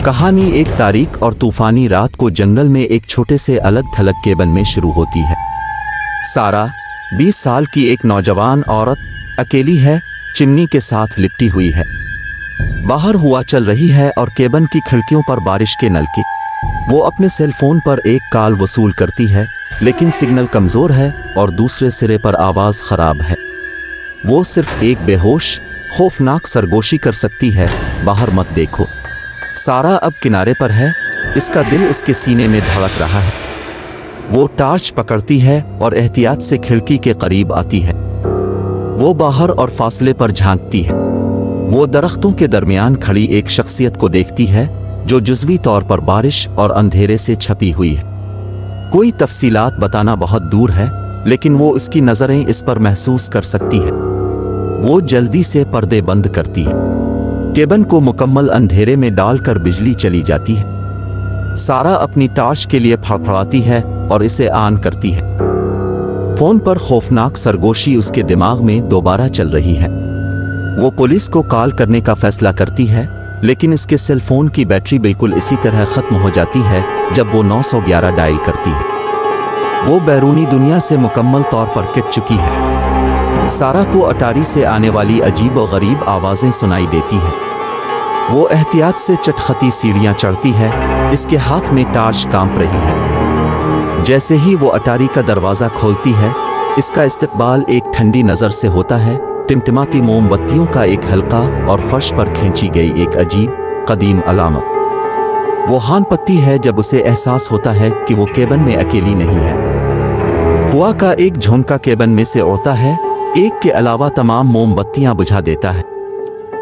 कहानी एक तारीख और तूफानी रात को जंगल में एक छोटे से अलग थलग केबन में शुरू होती है। सारा 20 साल की एक नौजवान औरत अकेली है, चिमनी के साथ लिपटी हुई है। बाहर हवा चल रही है और केबन की खिड़कियों पर बारिश के नलके। वो अपने सेल फोन पर एक कॉल वसूल करती है, लेकिन सिग्नल कमज़ोर है और दूसरे सिरे पर आवाज़ ख़राब है। वो सिर्फ एक बेहोश खौफनाक सरगोशी कर सकती है, बाहर मत देखो। सारा अब किनारे पर है, इसका दिल उसके सीने में धड़क रहा है। वो टार्च पकड़ती है और एहतियात से खिड़की के करीब आती है। वो बाहर और फासले पर झांकती है। वो दरख्तों के दरमियान खड़ी एक शख्सियत को देखती है जो जुज़वी तौर पर बारिश और अंधेरे से छपी हुई है। कोई तफसीलात बताना बहुत दूर है, लेकिन वो इसकी नज़रें इस पर महसूस कर सकती है। वो जल्दी से पर्दे बंद करती है। केबन को मुकम्मल अंधेरे में डालकर बिजली चली जाती है। सारा अपनी टार्च के लिए फड़फड़ाती है और इसे ऑन करती है। फोन पर खौफनाक सरगोशी उसके दिमाग में दोबारा चल रही है। वो पुलिस को कॉल करने का फैसला करती है, लेकिन इसके सेल फोन की बैटरी बिल्कुल इसी तरह ख़त्म हो जाती है जब वो 911 डायल करती है। वो बैरूनी दुनिया से मुकम्मल तौर पर कट चुकी है। सारा को अटारी से आने वाली अजीब और गरीब आवाज़ें सुनाई देती हैं। वो एहतियात से चटखती सीढ़ियाँ चढ़ती है, इसके हाथ में टार्च कांप रही है। जैसे ही वो अटारी का दरवाज़ा खोलती है, इसका इस्तकबाल एक ठंडी नज़र से होता है। टिमटिमाती मोमबत्तियों का एक हल्का और फर्श पर खींची गई एक अजीब कदीम अलामत। वो हान पत्ती है जब उसे एहसास होता है कि वो केबन में अकेली नहीं है। हुआ का एक झोंका केबन में से उड़ता है, एक के अलावा तमाम मोमबत्तियां बुझा देता है।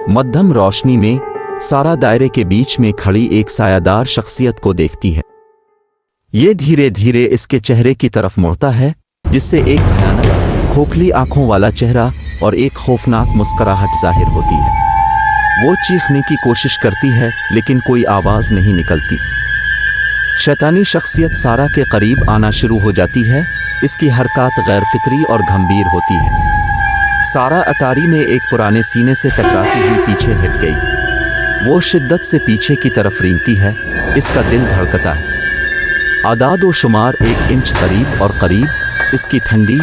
मध्यम रोशनी में सारा दायरे के बीच में खड़ी एक सायादार शख्सियत को देखती है। ये धीरे धीरे इसके चेहरे की तरफ मुड़ता है, जिससे एक भयानक खोखली आंखों वाला चेहरा और एक खौफनाक मुस्कुराहट जाहिर होती है। वो चीखने की कोशिश करती है, लेकिन कोई आवाज नहीं निकलती। शैतानी शख्सियत सारा के करीब आना शुरू हो जाती है। इसकी हरकत गैर फितरी और गंभीर होती है। सारा अटारी में एक पुराने सीने से टकराती हुई पीछे हट गई। वो शिद्दत से पीछे की तरफ रेंगती है, इसका दिल धड़कता है। आदाद व शुमार 1 इंच करीब और करीब, इसकी ठंडी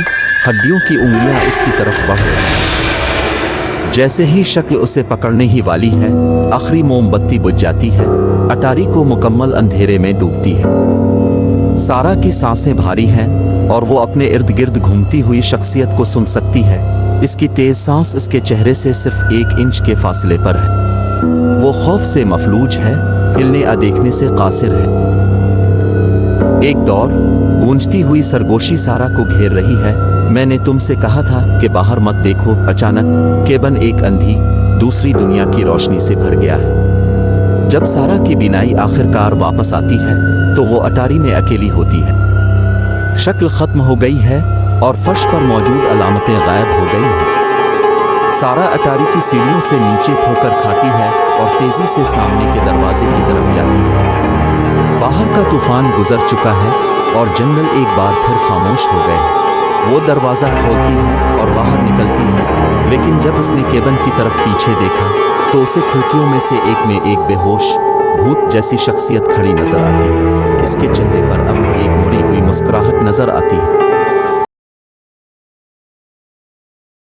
हड्डियों की उंगलियां इसकी तरफ बढ़ रही हैं। जैसे ही शक्ल उसे पकड़ने ही वाली है, आखिरी मोमबत्ती बुझ जाती है। अटारी को मुकम्मल अंधेरे में डूबती है। सारा की सांसें भारी हैं और वो अपने इर्द गिर्द घूमती हुई शख्सियत को सुन सकती है। इसकी तेज सांस उसके चेहरे से सिर्फ 1 इंच के फासले पर है। वो खौफ से मफलूज है, हिलने या देखने से कासिर है। एक दौर गूंजती हुई सरगोशी सारा को घेर रही है। मैंने तुमसे कहा था कि बाहर मत देखो। अचानक केबन एक अंधी दूसरी दुनिया की रोशनी से भर गया है। जब सारा की बीनाई आखिरकार वापस आती है, तो वो अटारी में अकेली होती है। शक्ल खत्म हो गई है और फर्श पर मौजूद अलामतें गायब हो गई हैं। सारा अटारी की सीढ़ियों से नीचे ठोकर खाती है और तेजी से सामने के दरवाजे की तरफ जाती है। बाहर का तूफान गुजर चुका है और जंगल एक बार फिर खामोश हो गए। वो दरवाज़ा खोलती है और बाहर निकलती है, लेकिन जब उसने केबन की तरफ पीछे देखा, तो उसे खिड़कियों में से एक में एक बेहोश भूत जैसी शख्सियत खड़ी नजर आती है। इसके चेहरे पर अब भी एक मुड़ी हुई मुस्कुराहट नजर आती है।